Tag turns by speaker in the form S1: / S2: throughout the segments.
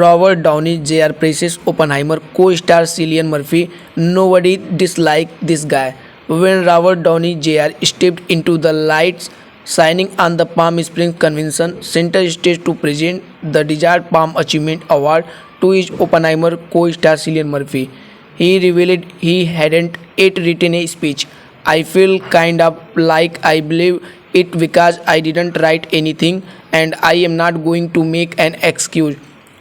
S1: Robert Downey Jr. praises Oppenheimer co-star Cillian Murphy. Nobody disliked this guy. When Robert Downey Jr. stepped into the lights, signing on the Palm Springs Convention Center stage to present the desired Palm Achievement Award to his Oppenheimer co-star Cillian Murphy, he revealed he hadn't yet written a speech. I feel kind of like I believe it because I didn't write anything and I am not going to make an excuse.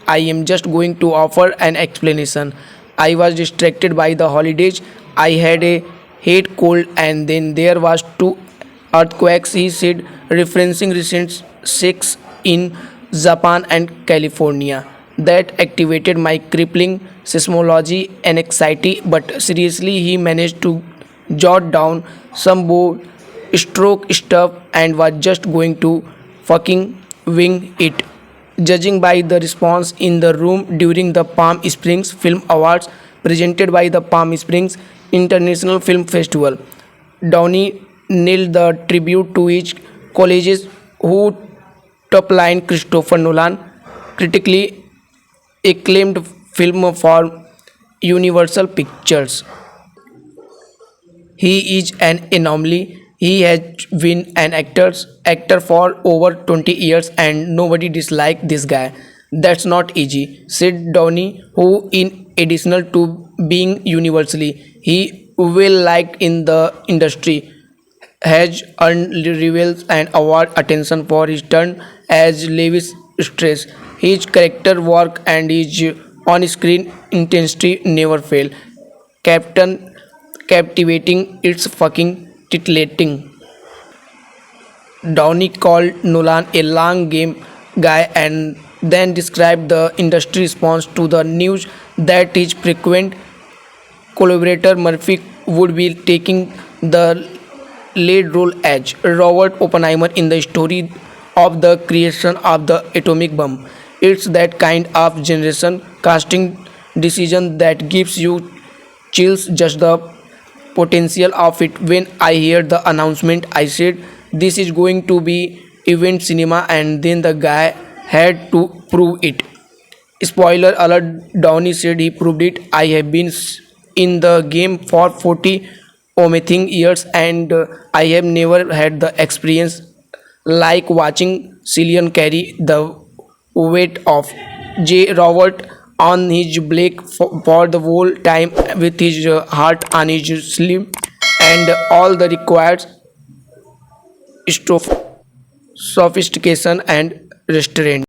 S1: I am just going to offer an explanation. I was distracted by the holidays. I had a head cold and then there was two earthquakes, he said, referencing recent shakes in Japan and California that activated my crippling seismology and anxiety. But seriously, he managed to jot down some bold stroke stuff and was just going to fucking wing it. Judging by the response in the room during the Palm Springs Film Awards presented by the Palm Springs International Film Festival, Downey nailed the tribute to his colleagues who top-line Christopher Nolan, critically acclaimed film for Universal Pictures. He is an anomaly. He has been an actor for over 20 years and nobody disliked this guy. That's not easy, said Downey, who in addition to being universally he well liked in the industry has earned revels and award attention for his turn as Lewis Stress. His character work and his on-screen intensity never fail. Captain captivating, it's fucking titillating. Downey called Nolan a long game guy and then described the industry response to the news that his frequent collaborator Murphy would be taking the lead role as Robert Oppenheimer in the story of the creation of the atomic bomb. It's that kind of generation casting decision that gives you chills just the potential of it. When I heard the announcement, I said, this is going to be event cinema, and then the guy had to prove it. Spoiler alert, Downey said he proved it. I have been in the game for 40 something years and I have never had the experience like watching Cillian carry the weight of J. Robert on his back for the whole time with his heart on his sleeve and all the required stuff, sophistication and restraint.